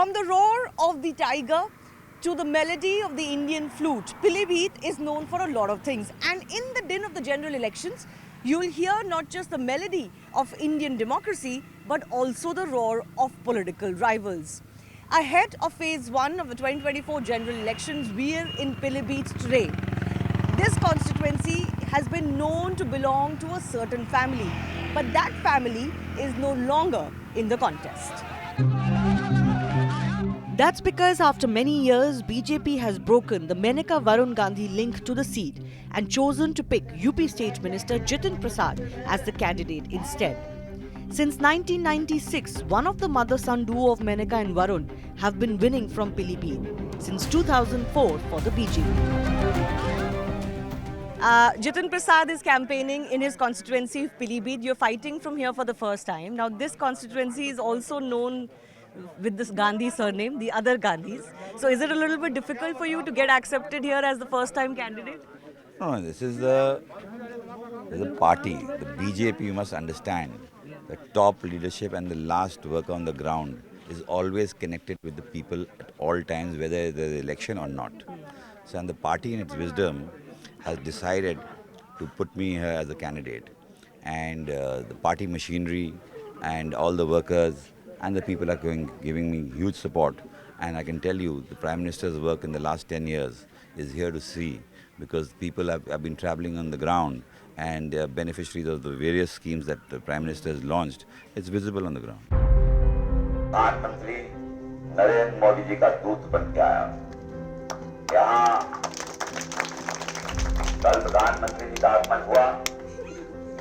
From the roar of the tiger to the melody of the Indian flute, Pilibhit is known for a lot of things. And in the din of the general elections, you'll hear not just the melody of Indian democracy, but also the roar of political rivals. Ahead of phase 1 of the 2024 general elections, we're in Pilibhit today. This constituency has been known to belong to a certain family, but that family is no longer in the contest. That's because after many years, BJP has broken the Menaka Varun Gandhi link to the seat and chosen to pick UP State Minister Jitin Prasad as the candidate instead. Since 1996, one of the mother-son duo of Menaka and Varun have been winning from Pilibhit since 2004 for the BJP. Jitin Prasad is campaigning in his constituency of Pilibhit. You're fighting from here for the first time. Now, this constituency is also known with this Gandhi surname, the other Gandhis. So is it a little bit difficult for you to get accepted here as the first time candidate? No, this is the party, the BJP. You must understand, the top leadership and the last work on the ground is always connected with the people at all times, whether there is election or not. So, and the party in its wisdom has decided to put me here as a candidate. And the party machinery and all the workers and the people are giving me huge support. And I can tell you, the Prime Minister's work in the last 10 years is here to see, because people have been traveling on the ground and they are beneficiaries of the various schemes that the Prime Minister has launched. It's visible on the ground. प्रधानमंत्री नरेंद्र मोदी जी का दूत बन के आया। यहाँ कल प्रधानमंत्री जी का आगमन हुआ,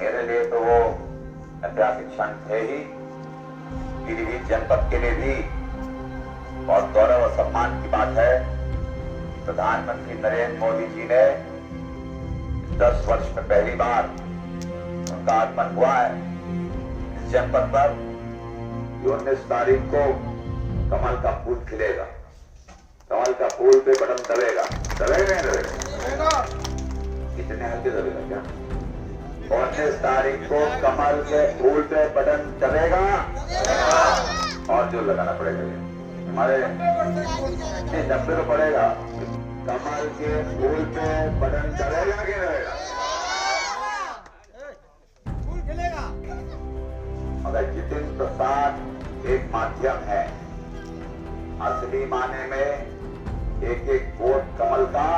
मेरे लिए तो वो ऐतिहासिक क्षण थे ही, पीलीभीत जनपद के लिए भी बहुत गौरव और सम्मान की बात है। प्रधानमंत्री नरेंद्र मोदी जी ने 10 वर्ष में पहली बार उनका आगमन हुआ है इस जनपद पर। 19 तारीख को कमल का फूल खिलेगा, कमल का फूल पे बटन दबेगा, दबेगा नहीं दबेगा? कितने हल्के दबेगा क्या? 19 तारीख को कमल के फूल पे बटन दबेगा और जो लगाना पड़ेगा हमारे 90 को पड़ेगा। कमल के फूल पे बटन दबेगा कि दबेगा? फूल खिलेगा। मगर जितिन प्रसाद एक माध्यम है, असली माने में एक वोट कमल का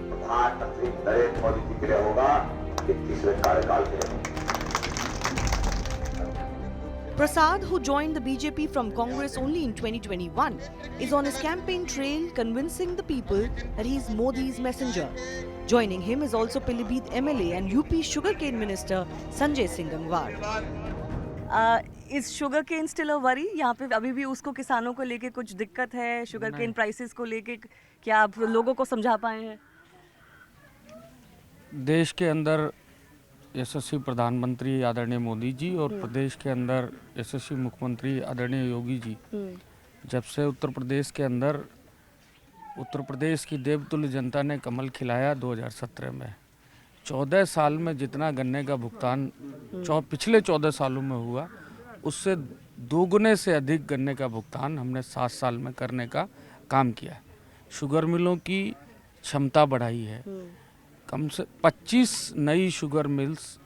प्रधानमंत्री नरेंद्र मोदी जी के लिए होगा, 21वें कार्यकाल के लिए। Prasad, who joined the BJP from Congress only in 2021, is on his campaign trail convincing the people that he is Modi's messenger. Joining him is also Pilibhit MLA and UP Sugarcane Minister Sanjay Singh Gangwar. Is sugarcane still a worry? यहाँ पे अभी भी उसको किसानों को लेके कुछ दिक्कत है, sugarcane prices को लेके क्या आप लोगों को समझा पाए हैं? देश के अंदर यशस्वी प्रधानमंत्री आदरणीय मोदी जी और प्रदेश के अंदर यशस्वी मुख्यमंत्री आदरणीय योगी जी, जब से उत्तर प्रदेश के अंदर उत्तर प्रदेश की देवतुल्य जनता ने कमल खिलाया 2017 में, 14 साल में जितना गन्ने का भुगतान पिछले 14 सालों में हुआ, उससे दोगुने से अधिक गन्ने का भुगतान हमने 7 साल में करने का काम किया। शुगर मिलों की क्षमता बढ़ाई है, कम से 25 नई शुगर मिल्स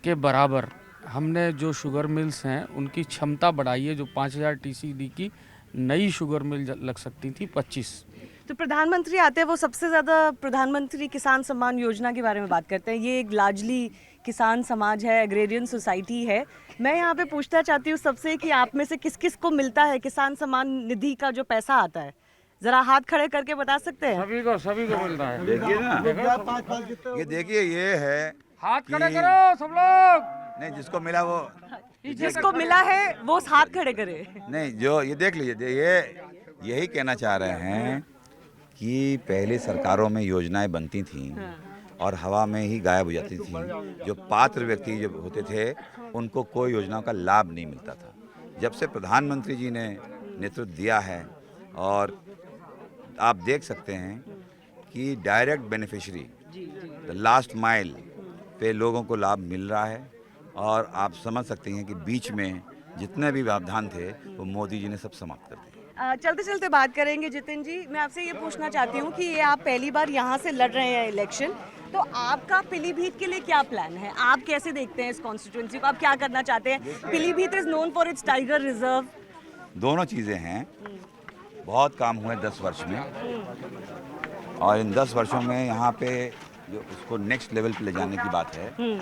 के बराबर हमने जो शुगर मिल्स हैं उनकी क्षमता बढ़ाई है। जो 5000 TCD की नई शुगर मिल लग सकती थी, 25। तो प्रधानमंत्री आते हैं, वो सबसे ज़्यादा प्रधानमंत्री किसान सम्मान योजना के बारे में बात करते हैं। ये एक लार्जली किसान समाज है, एग्रेरियन सोसाइटी है। मैं यहाँ पे पूछना चाहती हूँ सबसे कि आप में से किस किस को मिलता है किसान सम्मान निधि का जो पैसा आता है? जरा हाथ खड़े करके बता सकते हैं? सभी को मिलता है। देखिए ना, ये देखिए, ये है, हाथ खड़े करो सब लोग। नहीं, जिसको मिला वो, जिसको मिला है वो हाथ खड़े करे। नहीं, जो ये देख लीजिए, ये यही कहना चाह रहे हैं कि पहले सरकारों में योजनाएं बनती थीं और हवा में ही गायब हो जाती थी। जो पात्र व्यक्ति जो होते थे उनको कोई योजनाओं का लाभ नहीं मिलता था। जब से प्रधानमंत्री जी ने नेतृत्व दिया है, और आप देख सकते हैं कि direct beneficiary, the last mile पे लोगों को लाभ मिल रहा है। और आप समझ सकते हैं कि बीच में जितने भी व्यवधान थे वो मोदी जी ने सब समाप्त कर दिए। चलते चलते बात करेंगे जितिन जी, मैं आपसे ये पूछना चाहती हूँ कि ये आप पहली बार यहाँ से लड़ रहे हैं इलेक्शन, तो आपका पीलीभीत के लिए क्या प्लान है? आप कैसे देखते हैं इस कॉन्स्टिट्यूंसी को? आप क्या करना चाहते हैं? Pilibhit is known for its tiger reserve. दोनों चीज़ें हैं, बहुत काम हुए 10 वर्ष में, और इन 10 वर्षों में यहाँ पे जो उसको नेक्स्ट लेवल पे ले जाने की बात है।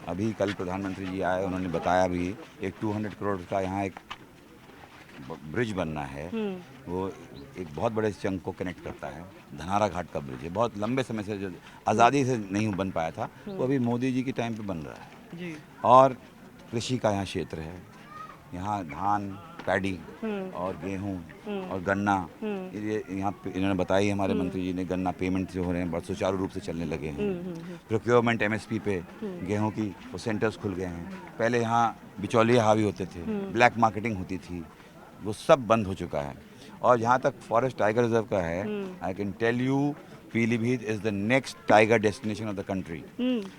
अभी कल प्रधानमंत्री जी आए, उन्होंने बताया भी एक 200 करोड़ का यहाँ एक ब्रिज बनना है। वो एक बहुत बड़े चंक को कनेक्ट करता है। धनारा घाट का ब्रिज है, बहुत लंबे समय से जो आज़ादी से नहीं बन पाया था, वो अभी मोदी जी की टाइम पे बन रहा है जी। और कृषि का यहाँ क्षेत्र है, यहाँ धान, पैडी और गेहूँ और गन्ना, ये यहाँ पे इन्होंने बताई हमारे मंत्री जी ने, गन्ना पेमेंट जो हो रहे हैं बहुत सुचारू रूप से चलने लगे हैं। प्रोक्योरमेंट MSP पे गेहूँ की वो सेंटर्स खुल गए हैं। पहले यहाँ बिचौलिए हावी होते थे, ब्लैक मार्केटिंग होती थी, वो सब बंद हो चुका है। और जहाँ तक फॉरेस्ट टाइगर रिजर्व का है, I can tell you Pilibhit is the next tiger destination of the country.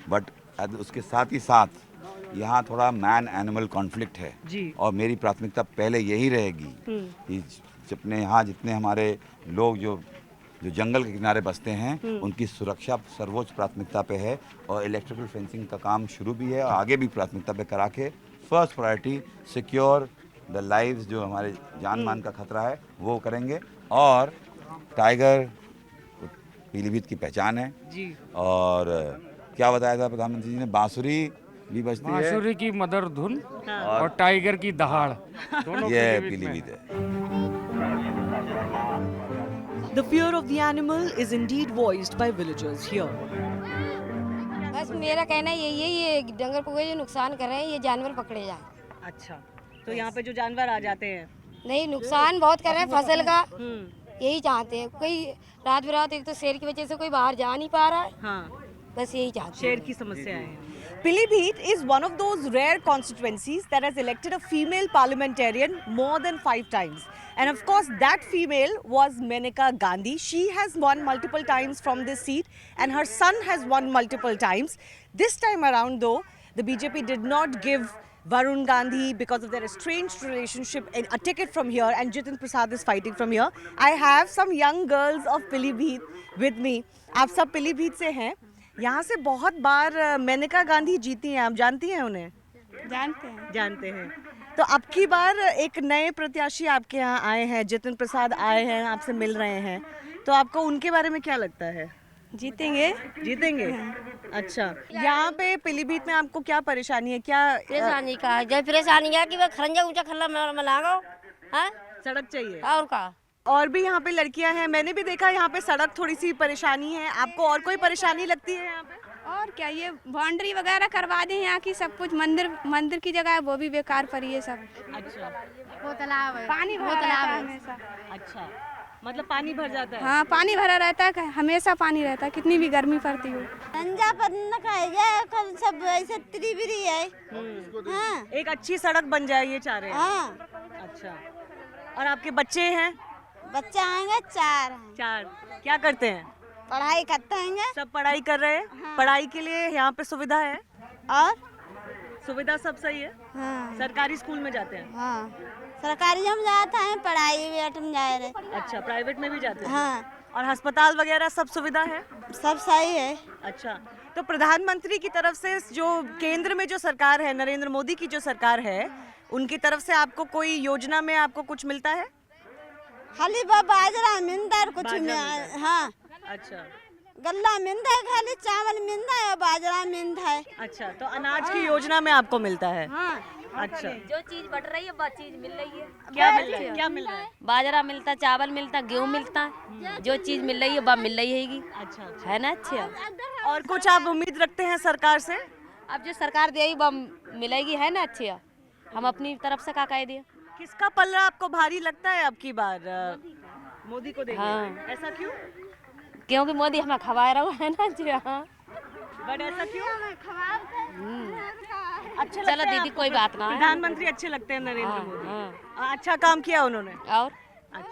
But उसके साथ ही साथ यहाँ थोड़ा मैन एनिमल कॉन्फ्लिक्ट है जी। और मेरी प्राथमिकता पहले यही रहेगी कि अपने यहाँ जितने हमारे लोग जो जंगल के किनारे बसते हैं, उनकी सुरक्षा सर्वोच्च प्राथमिकता पे है। और इलेक्ट्रिकल फेंसिंग का काम शुरू भी है और आगे भी प्राथमिकता पे करा के first priority secure the lives, जो हमारे जान मान का खतरा है वो करेंगे। और टाइगर पीलीभीत की पहचान है जी। और क्या बताया था प्रधानमंत्री जी ने, बांसुरी भी बजती है, बांसुरी की मधुर धुन और टाइगर की दहाड़, दोनों ये पीलीभीत है। The fear of the animal is indeed voiced by villagers here. बस मेरा कहना यही है, ये डंगर को जो नुकसान कर रहे हैं, ये जानवर पकड़े जाए। अच्छा, तो यहाँ पे जो जानवर आ जाते हैं, नहीं नुकसान बहुत कर रहे हैं फसल का, यही चाहते हैं। कोई रात बिरात, एक तो शेर की वजह से कोई बाहर जा नहीं पा रहा है। हाँ, बस यही चाहते हैं। शेर की समस्या है। Pilibhit is one of those rare constituencies that has elected a female parliamentarian more than 5 times. And of course, that female was Maneka Gandhi. She has won multiple times from this seat and her son has won multiple times. This time around though, the BJP did not give Varun Gandhi, because of their estranged relationship, a ticket from here, and Jitin Prasad is fighting from here. I have some young girls of Pilibhit with me. आप सब पीलीभीत से हैं। यहाँ से बहुत बार मेनका गांधी जीती हैं, आप जानती हैं उन्हें? जानते हैं। तो अब की बार एक नए प्रत्याशी आपके यहाँ आए हैं, जितिन प्रसाद आए हैं, आपसे मिल रहे हैं, तो आपको उनके बारे में क्या लगता है? जीतेंगे। अच्छा, यहाँ पे पीलीभीत में आपको क्या परेशानी है? क्या परेशानी का है? जब परेशानी है कि वह खरंजा ऊंचा खल्ला मलाओ, हाँ? सड़क चाहिए और का? और भी यहाँ पे लड़कियाँ हैं, मैंने भी देखा यहाँ पे सड़क थोड़ी सी परेशानी है। आपको और कोई परेशानी लगती है यहाँ पे? और क्या, ये बाउंड्री वगैरह करवा दें, यहाँ की सब कुछ मंदिर की जगह है वो भी बेकार पड़ी है सब। अच्छा, वो तालाब है, पानी भरा रहता है हमेशा। अच्छा, मतलब पानी भर जाता है? हाँ, पानी भरा रहता है, हमेशा पानी रहता है, कितनी भी गर्मी पड़ती हो। सब ऐसे त्रिविरी है। हाँ। एक अच्छी सड़क बन जाए ये चाह रहे हैं। हाँ। अच्छा, और आपके बच्चे हैं? बच्चे आएंगे 4 हैं। 4 क्या करते हैं? पढ़ाई करते हैं। सब पढ़ाई कर रहे हैं। हाँ। पढ़ाई के लिए यहाँ पे सुविधा है? और सुविधा सब सही है? हाँ। सरकारी स्कूल में जाते हैं? हाँ, सरकारी हम जाते हैं, पढ़ाई भी जा रहे। अच्छा, प्राइवेट में भी जाते हैं? हाँ। और अस्पताल वगैरह सब सुविधा है? सब सही है। अच्छा, तो प्रधानमंत्री की तरफ से जो केंद्र में जो सरकार है, नरेंद्र मोदी की जो सरकार है, उनकी तरफ से आपको कोई योजना में आपको कुछ मिलता है? खाली बाजरा मिलता है कुछ में। हाँ। अच्छा, गल्ला मिलता है, खाली चावल मिलता है, बाजरा मिलता है। अच्छा, तो अनाज की योजना में आपको मिलता है? हाँ। अच्छा, जो चीज बढ़ रही है वो चीज मिल रही है। क्या मिल रहा है? क्या मिल रहा है? बाजरा मिलता, चावल मिलता, गेहूँ मिलता है, जो चीज मिल रही है वो मिल रही है। अच्छा, है ना? अच्छा, और कुछ आप उम्मीद रखते हैं सरकार से? अब जो सरकार देगी वो मिलेगी, है ना? अच्छा, हम अपनी तरफ से क्या कह दिए। किसका पल्ला आपको भारी लगता है अब की बार? मोदी को देंगे? हाँ। ऐसा क्यों? क्योंकि मोदी हमें खवाए रहा है ना। जी हाँ। बट ऐसा क्यों? अच्छा चलो दीदी, कोई बात ना है। प्रधानमंत्री अच्छे लगते हैं नरेंद्र हाँ, मोदी। हाँ। अच्छा काम किया उन्होंने। और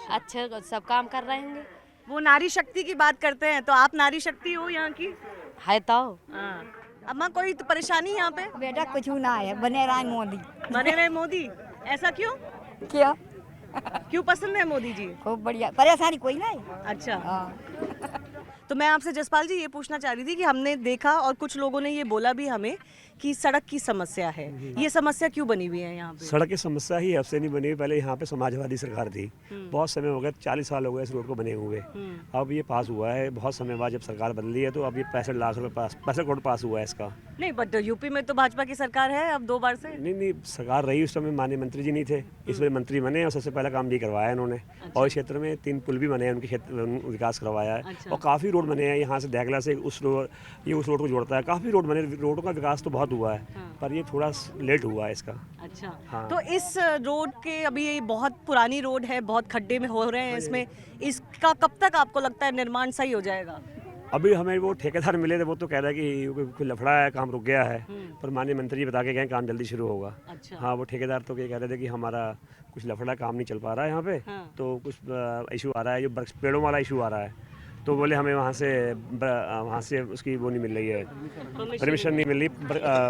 अच्छे सब काम कर रहे हैं। वो नारी शक्ति की बात करते हैं, तो आप नारी शक्ति हो यहाँ की? है तो। हाँ, अम्मा कोई तो परेशानी यहाँ पे? बेटा कुछ ना है, बने रहा मोदी। बने रहे मोदी, ऐसा क्यों? क्या क्यों पसंद है मोदी जी? खूब बढ़िया, परेशानी कोई ना है। अच्छा, हाँ। तो मैं आपसे जसपाल जी ये पूछना चाह रही थी कि हमने देखा और कुछ लोगों ने ये बोला भी हमें कि सड़क की समस्या है, ये समस्या क्यों बनी हुई है यहाँ पे? सड़क की समस्या ही अब से नहीं बनी हुई, पहले यहाँ पे समाजवादी सरकार थी, बहुत समय हो गया, 40 साल हो गए इस रोड को बने हुए। अब ये पास हुआ है बहुत समय बाद, जब सरकार बदली है तो अब ये 65 लाख रुपए 65 करोड़ पास हुआ है इसका। नहीं, बट यूपी में तो भाजपा की सरकार है अब 2 बार से। नहीं, सरकार रही उस समय, माननीय मंत्री जी नहीं थे, इस वजह मंत्री बने और सबसे पहला काम भी करवाया इन्होंने। और इस क्षेत्र में 3 पुल भी बने हैं, उनके क्षेत्र विकास करवाया है। और काफ़ी रोड बने हैं, यहाँ से देगला से उस रोड को जोड़ता है, काफ़ी रोड बने, रोडों का विकास तो बहुत हुआ है, पर ये थोड़ा लेट हुआ है इसका। अच्छा, हाँ। तो इस रोड के अभी ये बहुत पुरानी रोड है, बहुत खड्डे में हो रहे हैं इसमें, इसका कब तक आपको लगता है निर्माण सही हो जाएगा? अभी हमें वो ठेकेदार मिले थे, वो तो कह रहा है कि कोई लफड़ा है, काम रुक गया है, पर माननीय मंत्री जी बता के गए काम जल्दी शुरू होगा। अच्छा। हाँ, वो ठेकेदार तो ये कह रहे थे कि हमारा कुछ लफड़ा, काम नहीं चल पा रहा है यहाँ पे। हाँ। तो कुछ इशू आ रहा है, जो पेड़ों वाला इशू आ रहा है, तो बोले हमें वहाँ से उसकी वो नहीं मिल रही है, परमिशन नहीं मिल रही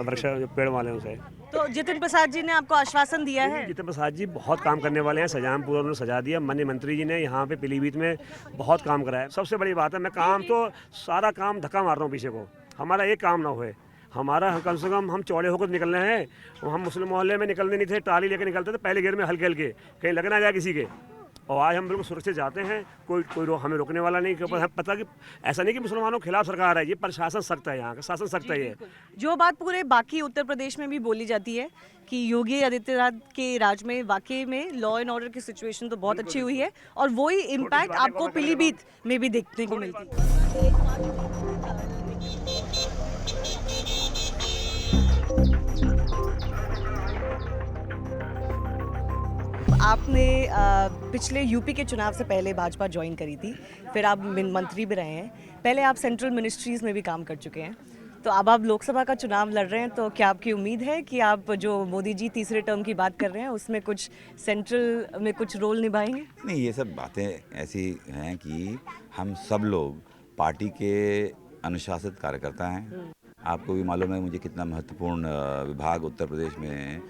वृक्ष पेड़ वालों से। तो जितिन प्रसाद जी ने आपको आश्वासन दिया है? जितिन प्रसाद जी बहुत काम करने वाले हैं, सजाम पूरा उन्होंने सजा दिया। माननीय मंत्री जी ने यहाँ पे पीलीभीत में बहुत काम कराया। सबसे बड़ी बात है, मैं काम तो सारा काम धक्का मार रहा हूँ पीछे को, हमारा एक काम ना हुए, हमारा कम से कम हम चौड़े होकर निकलने हैं। हम मुस्लिम मोहल्ले में निकलने नहीं थे, टाली लेकर निकलते थे पहले गियर में हल्के हल्के, कहीं लग ना जाए किसी के। और आज हम बिल्कुल सुरक्षित जाते हैं, कोई हमें रोकने वाला नहीं, क्योंकि हमें पता कि ऐसा नहीं कि मुसलमानों के खिलाफ सरकार है, ये प्रशासन सख्त है, यहाँ का शासन सख्त है। ये जो बात पूरे बाकी उत्तर प्रदेश में भी बोली जाती है कि योगी आदित्यनाथ के राज में वाकई में लॉ एंड ऑर्डर की सिचुएशन तो बहुत अच्छी हुई है, और वही इम्पैक्ट आपको पीलीभीत में भी देखने को मिलती है। आपने पिछले यूपी के चुनाव से पहले भाजपा ज्वाइन करी थी, फिर आप मंत्री भी रहे हैं, पहले आप सेंट्रल मिनिस्ट्रीज़ में भी काम कर चुके हैं, तो अब आप लोकसभा का चुनाव लड़ रहे हैं, तो क्या आपकी उम्मीद है कि आप जो मोदी जी तीसरे टर्म की बात कर रहे हैं उसमें कुछ सेंट्रल में कुछ रोल निभाएंगे? नहीं, ये सब बातें ऐसी हैं कि हम सब लोग पार्टी के अनुशासित कार्यकर्ता हैं। आपको भी मालूम है मुझे कितना महत्वपूर्ण विभाग उत्तर प्रदेश में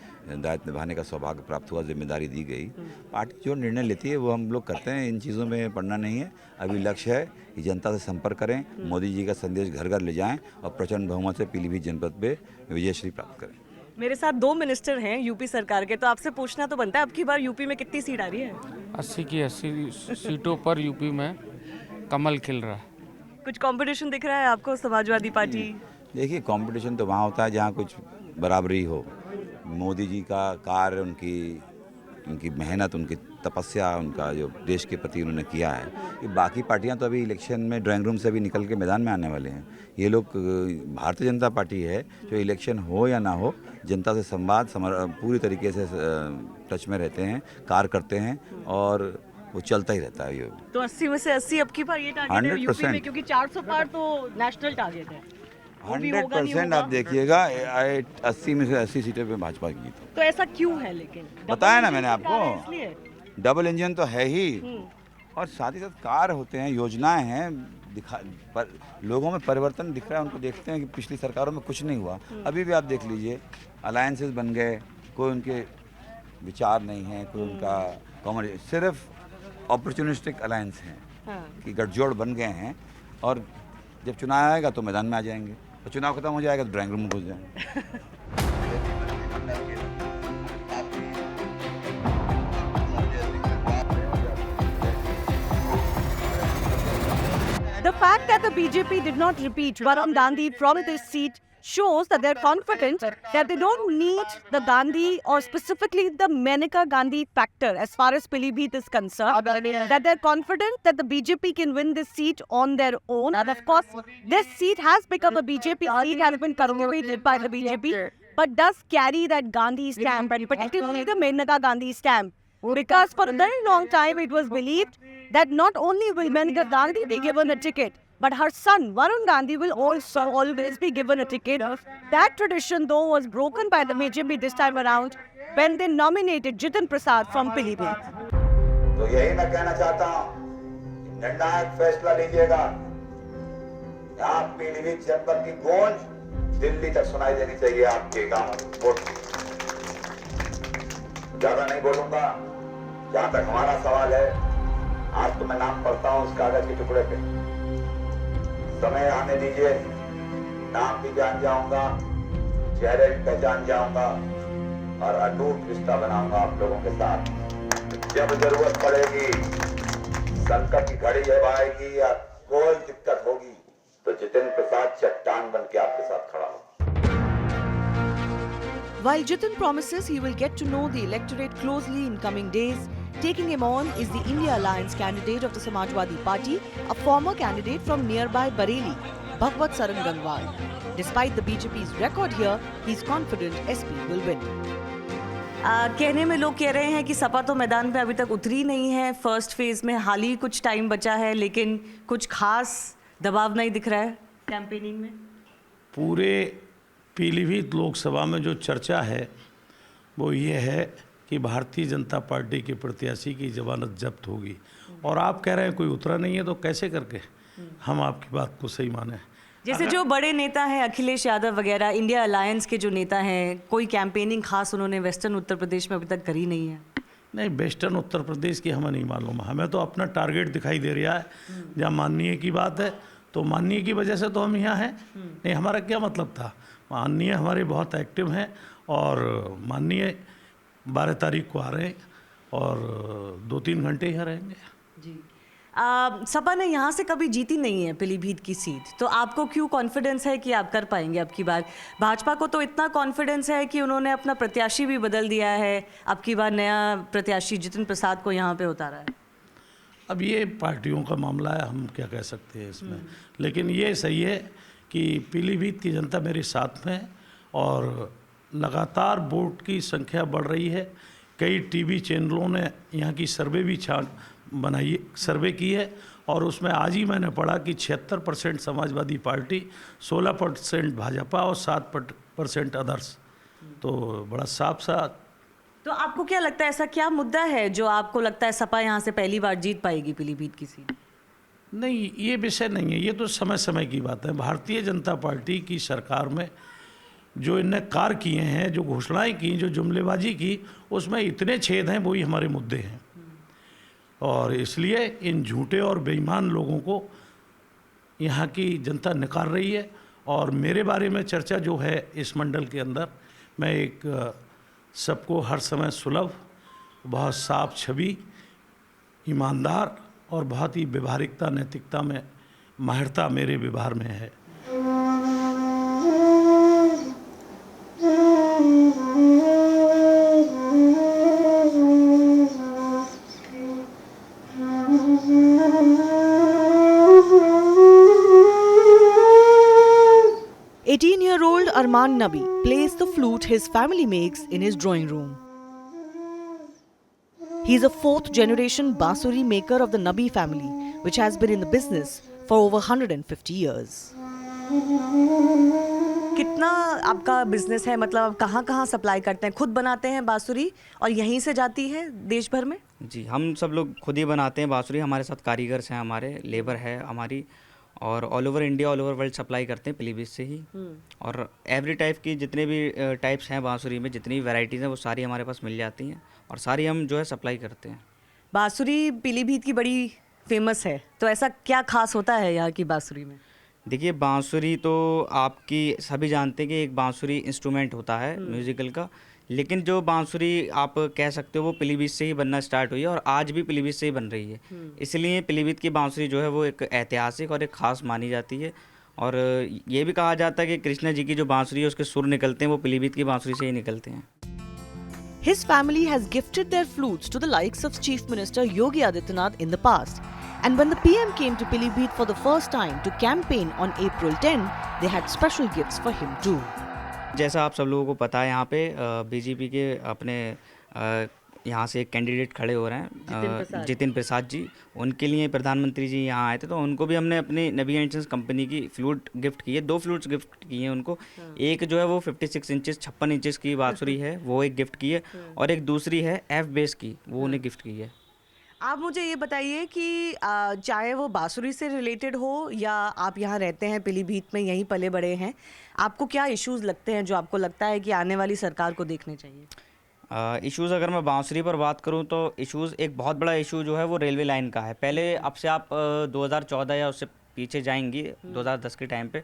दायित्व निभाने का सौभाग्य प्राप्त हुआ, जिम्मेदारी दी गई। पार्टी जो निर्णय लेती है वो हम लोग करते हैं, इन चीज़ों में पड़ना नहीं है। अभी लक्ष्य है कि जनता से संपर्क करें, मोदी जी का संदेश घर घर ले जाएं और प्रचंड बहुमत से पीलीभीत जनपद पे विजयश्री प्राप्त करें। मेरे साथ 2 मिनिस्टर हैं यूपी सरकार के, तो आपसे पूछना तो बनता है, अब की बार यूपी में कितनी सीट आ रही है? 80 की 80 सीटों पर यूपी में कमल खिल रहा है। कुछ कंपटीशन दिख रहा है आपको समाजवादी पार्टी? देखिए, कंपटीशन तो वहाँ होता है जहाँ कुछ बराबरी हो। मोदी जी का कार्य, उनकी मेहनत, उनकी तपस्या, उनका जो देश के प्रति उन्होंने किया है, ये बाकी पार्टियां तो अभी इलेक्शन में ड्राइंग रूम से भी निकल के मैदान में आने वाले हैं। ये लोग, भारतीय जनता पार्टी है जो इलेक्शन हो या ना हो, जनता से संवाद पूरी तरीके से टच में रहते हैं, कार्य करते हैं, और वो चलता ही रहता है। ये तो 80 में से 80 अब की बार ये टारगेट है यूपी में, क्योंकि 400 पार तो नेशनल टारगेट है। 100% आप देखिएगा 80 में से 80 सीटें पे भाजपा की जीत। तो ऐसा क्यों है? लेकिन बताया ना मैंने आपको, डबल इंजन तो है ही, और साथ ही साथ कार्य होते हैं, योजनाएं हैं, लोगों में परिवर्तन दिख रहा है। उनको देखते हैं कि पिछली सरकारों में कुछ नहीं हुआ, अभी भी आप देख लीजिए अलायंसेस बन गए, कोई उनके विचार नहीं है, कोई उनका कॉमन, सिर्फ अपॉर्चुनिस्टिक अलायंस हैं कि गठजोड़ बन गए हैं, और जब चुनाव आएगा तो मैदान में आ जाएंगे, और चुनाव खत्म हो जाएगा तो ड्राइंग रूम में घुस जाएंगे। The fact that the BJP did not repeat Varun Gandhi from this seat shows that they're confident that they don't need the Gandhi, or specifically the Maneka Gandhi factor as far as Pillibhit is concerned, that they're confident that the BJP can win this seat on their own. And of course, this seat has become a BJP seat, has been cultivated by the BJP, but does carry that Gandhi stamp, and particularly the Maneka Gandhi stamp. Because for a very long time it was believed that not only will Maneka Gandhi be given a ticket, but her son Varun Gandhi will also always be given a ticket. That tradition though was broken by the BJP this time around when they nominated Jitin Prasad from Pillibhit. तो यही मैं कहना चाहता हूँ, निर्णायक फैसला लीजिएगा। यहाँ पीलीभीत जनपद की गूंज दिल्ली तक सुनाई देनी चाहिए आपके गाँव वोट। ज्यादा नहीं बोलूंगा। जहां तक हमारा सवाल है, आज तो मैं नाम पढ़ता हूं उस कागज के टुकड़े पे। समय आने दीजिए, नाम भी जान जाऊंगा, चेहरे भी पहचान जाऊंगा और अटूट रिश्ता बनाऊंगा आप लोगों के साथ। जब जरूरत पड़ेगी, संकट की घड़ी जब आएगी या कोई दिक्कत होगी, तो जितिन प्रसाद चट्टान बन के आपके साथ खड़ा होगा। While Jitin promises he will get to know the electorate closely in coming days, taking him on is the India Alliance candidate of the Samajwadi Party, a former candidate from nearby Bareilly, Bhagwat Sarang Gangwal. Despite the BJP's record here, he's confident SP will win. कहने में लोग कह रहे हैं कि सपा तो मैदान पे अभी तक उतरी नहीं है, फर्स्ट फेज में हाल ही कुछ टाइम बचा है, लेकिन कुछ खास दबाव नहीं दिख रहा है कैंपेनिंग में। पूरे पीलीभीत लोकसभा में जो चर्चा है वो ये है कि भारतीय जनता पार्टी के प्रत्याशी की जमानत जब्त होगी, और आप कह रहे हैं कोई उतरा नहीं है, तो कैसे करके हम आपकी बात को सही माने। जैसे जो बड़े नेता हैं अखिलेश यादव वगैरह, इंडिया अलायंस के जो नेता हैं, कोई कैंपेनिंग खास उन्होंने वेस्टर्न उत्तर प्रदेश में अभी तक करी नहीं है। नहीं, वेस्टर्न उत्तर प्रदेश की हमें नहीं मालूम, हमें तो अपना टारगेट दिखाई दे रहा है। जहाँ माननीय की बात है तो माननीय की वजह से तो हम यहाँ हैं, नहीं हमारा क्या मतलब था। माननीय हमारे बहुत एक्टिव हैं और माननीय 12 तारीख को आ रहे हैं और 2-3 घंटे यहाँ रहेंगे। जी, सपा ने यहाँ से कभी जीती नहीं है पीलीभीत की सीट, तो आपको क्यों कॉन्फिडेंस है कि आप कर पाएंगे अब की बार? भाजपा को तो इतना कॉन्फिडेंस है कि उन्होंने अपना प्रत्याशी भी बदल दिया है, अब की बार नया प्रत्याशी जितिन प्रसाद को यहाँ पे उतारा है। अब ये पार्टियों का मामला है, हम क्या कह सकते हैं इसमें, लेकिन ये सही है कि पीलीभीत की जनता मेरे साथ में है और लगातार वोट की संख्या बढ़ रही है। कई टीवी चैनलों ने यहाँ की सर्वे भी सर्वे की है और उसमें आज ही मैंने पढ़ा कि 76% समाजवादी पार्टी, 16% भाजपा और 7% अदर्स, तो बड़ा साफ साफ। तो आपको क्या लगता है, ऐसा क्या मुद्दा है जो आपको लगता है सपा यहाँ से पहली बार जीत पाएगी पीलीभीत की सीट? नहीं, ये विषय नहीं है, ये तो समय समय की बात है। भारतीय जनता पार्टी की सरकार में जो इनने कार्य किए हैं, जो घोषणाएं की, जो जुमलेबाजी की, उसमें इतने छेद हैं, वही हमारे मुद्दे हैं। और इसलिए इन झूठे और बेईमान लोगों को यहाँ की जनता नकार रही है। और मेरे बारे में चर्चा जो है इस मंडल के अंदर, मैं एक सबको हर समय सुलभ, बहुत साफ छवि, ईमानदार और बहुत ही व्यवहारिकता, नैतिकता में माहिरता मेरे व्यवहार में है। Old Arman Nabi plays the flute his family makes in his drawing room. He is a 4th generation Bansuri maker of the Nabi family, which has been in the business for over 150 years. कितना आपका business है, मतलब आप कहाँ supply करते हैं? खुद बनाते हैं बांसुरी और यहीं से जाती है देश भर में? जी, हम सब लोग खुद ही बनाते हैं बांसुरी। हमारे साथ कारीगर्स हैं, हमारे लेबर है हमारी, और all over India, all over world supply करते हैं पीलीभीत से ही। और एवरी टाइप की जितने भी टाइप्स हैं बांसुरी में, जितनी वैरायटीज़ हैं, वो सारी हमारे पास मिल जाती हैं और सारी हम जो है सप्लाई करते हैं। बांसुरी पीलीभीत की बड़ी फेमस है, तो ऐसा क्या खास होता है यहाँ की बांसुरी में? देखिए, बांसुरी तो आपकी सभी जानते हैं कि एक बांसुरी इंस्ट्रूमेंट होता है म्यूज़िकल का, लेकिन जो बांसुरी आप कह सकते हो वो पीलीभीत से ही बनना स्टार्ट हुई है और आज भी पीलीभीत से ही बन रही है। इसलिए पीलीभीत की बांसुरी जो है वो एक ऐतिहासिक और एक ख़ास मानी जाती है। और ये भी कहा जाता है कि कृष्णा जी की जो बांसुरी है उसके सुर निकलते हैं वो पीलीभीत की बांसुरी से ही निकलते हैं। His family has gifted their flutes to the likes of Chief Minister Yogi Adityanath in the past. And when the PM came to Pilibhit for the first time to campaign on April 10, they had special gifts for him too. जैसा आप सब लोगों को पता है, यहाँ पे BJP के अपने यहाँ से एक कैंडिडेट खड़े हो रहे हैं, जितिन प्रसाद जी। उनके लिए प्रधानमंत्री जी यहाँ आए थे, तो उनको भी हमने अपनी नबी एंड कंपनी की फ्लूट गिफ्ट की है। 2 फ्लूट्स गिफ्ट किए हैं उनको। एक जो है वो 56 इंचेस 56 इंचेस की बांसुरी है, वो एक गिफ्ट की है, और एक दूसरी है F बेस की, वो उन्हें गिफ्ट की है। आप मुझे ये बताइए कि चाहे वो बांसुरी से रिलेटेड हो या आप यहाँ रहते हैं पीलीभीत में, यहीं पले बड़े हैं, आपको क्या इश्यूज लगते हैं जो आपको लगता है कि आने वाली सरकार को देखने चाहिए? इश्यूज़ अगर मैं बांसुरी पर बात करूं तो इश्यूज़, एक बहुत बड़ा इशू जो है वो रेलवे लाइन का है। पहले अब से आप 2014 या उससे पीछे जाएंगी 2010 के टाइम पे,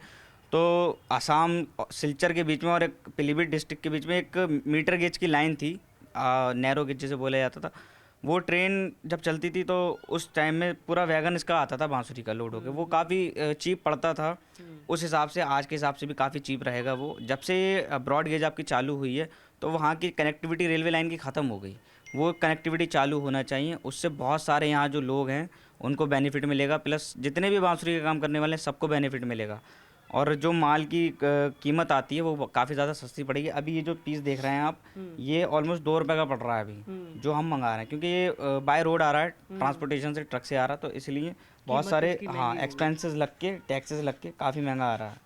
तो आसाम सिलचर के बीच में और एक पीलीभीत डिस्ट्रिक्ट के बीच में एक मीटर गेज की लाइन थी, नैरो गेज जिसे बोला जाता था। वो ट्रेन जब चलती थी तो उस टाइम में पूरा वैगन इसका आता था बांसुरी का लोड होकर, वो काफ़ी चीप पड़ता था। उस हिसाब से आज के हिसाब से भी काफ़ी चीप रहेगा वो। जब से ब्रॉड गेज आपकी चालू हुई है तो वहाँ की कनेक्टिविटी रेलवे लाइन की ख़त्म हो गई, वो कनेक्टिविटी चालू होना चाहिए। उससे बहुत सारे यहाँ जो लोग हैं उनको बेनिफिट मिलेगा, प्लस जितने भी बांसुरी का काम करने वाले हैं सबको बेनिफिट मिलेगा। और जो माल की कीमत आती है वो काफ़ी ज़्यादा सस्ती पड़ेगी। अभी ये जो पीस देख रहे हैं आप, ये ऑलमोस्ट 2 रुपये का पड़ रहा है अभी जो हम मंगा रहे हैं, क्योंकि ये बाय रोड आ रहा है, ट्रांसपोर्टेशन से ट्रक से आ रहा है, तो इसलिए बहुत सारे एक्सपेंसेस लग के, टैक्सेस लग के काफ़ी महंगा आ रहा है।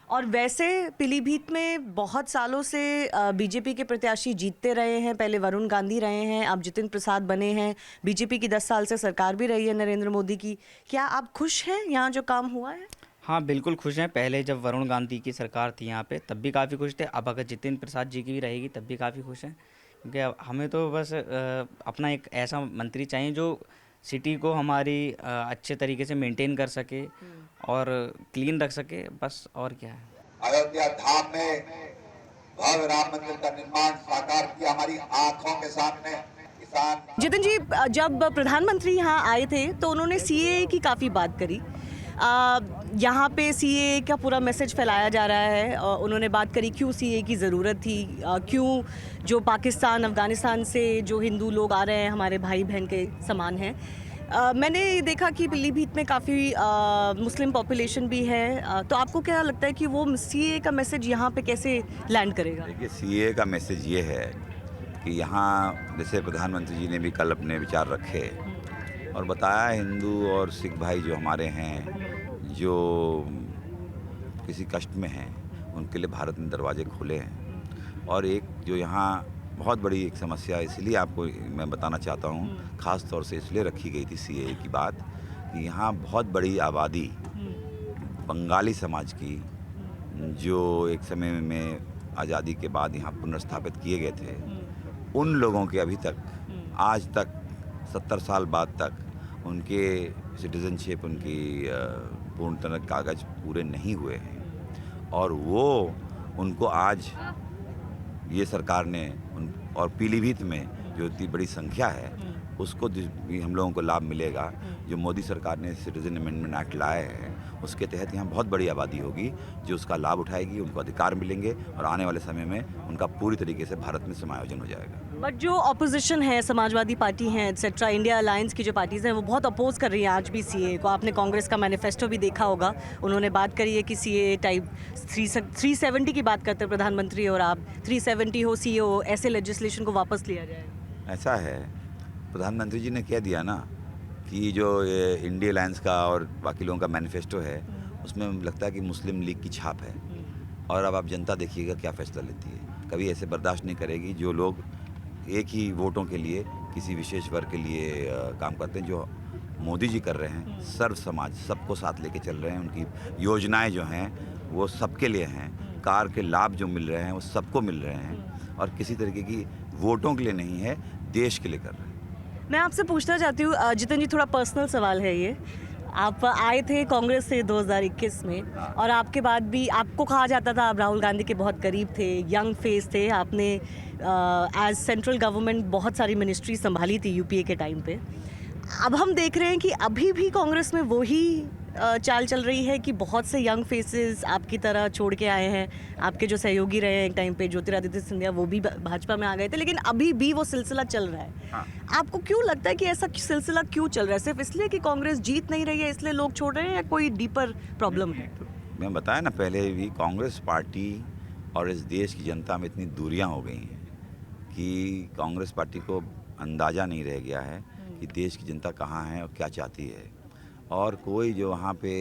और वैसे पीलीभीत में बहुत सालों से बीजेपी के प्रत्याशी जीतते रहे हैं। पहले वरुण गांधी रहे हैं, अब जितिन प्रसाद बने हैं। बीजेपी की 10 साल से सरकार भी रही है नरेंद्र मोदी की। क्या आप खुश हैं यहाँ जो काम हुआ है? हाँ बिल्कुल खुश हैं। पहले जब वरुण गांधी की सरकार थी यहाँ पे तब भी काफ़ी खुश थे। अब अगर जितिन प्रसाद जी की भी रहेगी तब भी काफ़ी खुश हैं, क्योंकि हमें तो बस अपना एक ऐसा मंत्री चाहिए जो सिटी को हमारी अच्छे तरीके से मेंटेन कर सके और क्लीन रख सके, बस। और क्या है, अयोध्या धाम में भव्य राम मंदिर का निर्माण साकार किया हमारी आंखों के सामने। किसान जितिन जी, जब प्रधानमंत्री यहाँ आए थे तो उन्होंने सीएए की काफ़ी बात करी। यहाँ पे सीएए का पूरा मैसेज फैलाया जा रहा है। उन्होंने बात करी क्यों सीएए की ज़रूरत थी, क्यों जो पाकिस्तान अफ़गानिस्तान से जो हिंदू लोग आ रहे हैं हमारे भाई बहन के समान हैं। मैंने देखा कि पीलीभीत में काफ़ी मुस्लिम पॉपुलेशन भी है, तो आपको क्या लगता है कि वो सीएए का मैसेज यहाँ पे कैसे लैंड करेगा? देखिए, सीएए का मैसेज ये है कि यहाँ जैसे प्रधानमंत्री जी ने भी कल अपने विचार रखे और बताया, हिंदू और सिख भाई जो हमारे हैं, जो किसी कष्ट में हैं, उनके लिए भारत ने दरवाजे खोले हैं। और एक जो यहाँ बहुत बड़ी एक समस्या इसलिए आपको मैं बताना चाहता हूँ, ख़ास तौर से इसलिए रखी गई थी सीएए की बात, कि यहाँ बहुत बड़ी आबादी बंगाली समाज की, जो एक समय में आज़ादी के बाद यहाँ पुनर्स्थापित किए गए थे, उन लोगों के अभी तक, आज तक 70 साल बाद तक उनके सिटीज़नशिप, उनकी पूर्णतः कागज़ पूरे नहीं हुए हैं। और वो उनको आज ये सरकार ने और पीलीभीत में जो इतनी बड़ी संख्या है उसको भी हम लोगों को लाभ मिलेगा। जो मोदी सरकार ने सिटीजन अमेंडमेंट एक्ट लाया है उसके तहत यहाँ बहुत बड़ी आबादी होगी जो उसका लाभ उठाएगी, उनको अधिकार मिलेंगे और आने वाले समय में उनका पूरी तरीके से भारत में समायोजन हो जाएगा। बट जो ऑपोजिशन है, समाजवादी पार्टी हैं एक्सेट्रा, इंडिया अलायंस की जो पार्टीज़ हैं वो बहुत अपोज कर रही हैं आज भी सीएए को। आपने कांग्रेस का मैनिफेस्टो भी देखा होगा, उन्होंने बात करी है कि सीएए टाइप 370 की बात करते हैं प्रधानमंत्री, और आप 370 हो सीए हो, ऐसे लेजिस्लेशन को वापस लिया जाए। ऐसा है, प्रधानमंत्री जी ने कह दिया ना कि जो इंडिया अलायंस का और बाकी लोगों का मैनिफेस्टो है उसमें लगता है कि मुस्लिम लीग की छाप है। और अब आप जनता देखिएगा क्या फैसला लेती है। कभी ऐसे बर्दाश्त नहीं करेगी जो लोग एक ही वोटों के लिए किसी विशेष वर्ग के लिए काम करते हैं। जो मोदी जी कर रहे हैं, सर्व समाज सबको साथ लेके चल रहे हैं। उनकी योजनाएं जो हैं वो सबके लिए हैं, कार के लाभ जो मिल रहे हैं वो सबको मिल रहे हैं, और किसी तरीके की वोटों के लिए नहीं है, देश के लिए कर रहे हैं। मैं आपसे पूछना चाहती हूँ जितिन जी, थोड़ा पर्सनल सवाल है ये। आप आए थे कांग्रेस से 2021 में, और आपके बाद भी आपको कहा जाता था आप राहुल गांधी के बहुत करीब थे, यंग फेस थे, आपने एज सेंट्रल गवर्नमेंट बहुत सारी मिनिस्ट्री संभाली थी यूपीए के टाइम पे। अब हम देख रहे हैं कि अभी भी कांग्रेस में वही चाल चल रही है कि बहुत से यंग फेसेस आपकी तरह छोड़ के आए हैं। आपके जो सहयोगी रहे हैं एक टाइम पे, ज्योतिरादित्य सिंधिया, वो भी भाजपा में आ गए थे, लेकिन अभी भी वो सिलसिला चल रहा है। हाँ। आपको क्यों लगता है कि ऐसा सिलसिला क्यों चल रहा है? सिर्फ इसलिए कि कांग्रेस जीत नहीं रही है इसलिए लोग छोड़ रहे हैं, या कोई डीपर प्रॉब्लम है? मैं बताया ना पहले भी, कांग्रेस पार्टी और इस देश की जनता में इतनी दूरियां हो गई हैं कि कांग्रेस पार्टी को अंदाज़ा नहीं रह गया है कि देश की जनता कहाँ है और क्या चाहती है। और कोई जो वहाँ पे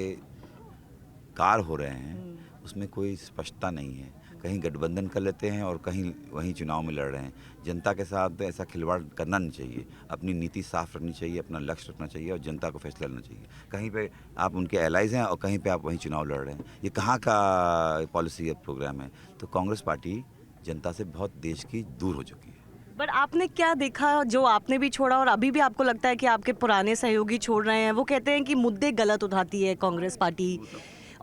कार हो रहे हैं उसमें कोई स्पष्टता नहीं है। कहीं गठबंधन कर लेते हैं और कहीं वहीं चुनाव में लड़ रहे हैं। जनता के साथ ऐसा खिलवाड़ करना नहीं चाहिए, अपनी नीति साफ रखनी चाहिए, अपना लक्ष्य रखना चाहिए और जनता को फैसला लेना चाहिए। कहीं पे आप उनके एलाइज हैं और कहीं पे आप वहीं चुनाव लड़ रहे हैं, ये कहाँ का पॉलिसी प्रोग्राम है? तो कांग्रेस पार्टी जनता से बहुत देश की दूर हो चुकी है। बट आपने क्या देखा जो आपने भी छोड़ा और अभी भी आपको लगता है कि आपके पुराने सहयोगी छोड़ रहे हैं? वो कहते हैं कि मुद्दे गलत उठाती है कांग्रेस पार्टी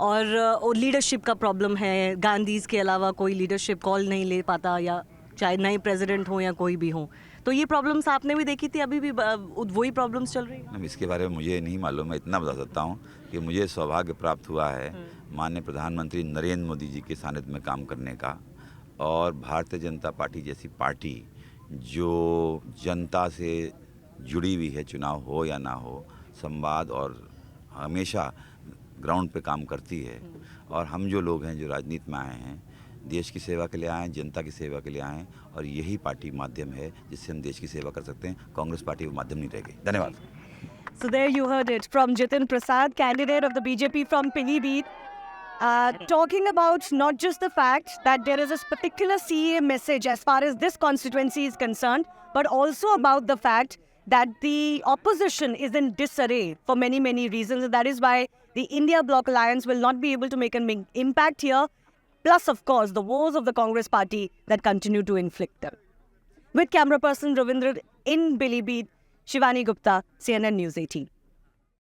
और लीडरशिप का प्रॉब्लम है, गांधीज के अलावा कोई लीडरशिप कॉल नहीं ले पाता, या चाहे नए प्रेसिडेंट हो या कोई भी हो। तो ये प्रॉब्लम्स आपने भी देखी थी, अभी भी वही प्रॉब्लम्स चल रही हैं? मैम, इसके बारे में मुझे नहीं मालूम। मैं इतना बता सकता हूँ कि मुझे सौभाग्य प्राप्त हुआ है माननीय प्रधानमंत्री नरेंद्र मोदी जी के सानिध्य में काम करने का, और भारतीय जनता पार्टी जैसी पार्टी जो जनता से जुड़ी हुई है, चुनाव हो या ना हो, संवाद और हमेशा ग्राउंड पे काम करती है। और हम जो लोग हैं जो राजनीति में आए हैं, देश की सेवा के लिए आए हैं, जनता की सेवा के लिए आए हैं, और यही पार्टी माध्यम है जिससे हम देश की सेवा कर सकते हैं। कांग्रेस पार्टी वो माध्यम नहीं रह गई। धन्यवाद। So there you heard it from Jitin Prasad, candidate of the BJP from Pilibhit, talking about not just the fact that there is a particular CA message as far as this constituency is concerned, but also about the fact that the opposition is in disarray for many, many reasons. And that is why the India Bloc Alliance will not be able to make an impact here. Plus, of course, the woes of the Congress party that continue to inflict them. With camera person Ravindra in Pilibhit, Shivani Gupta, CNN News 18.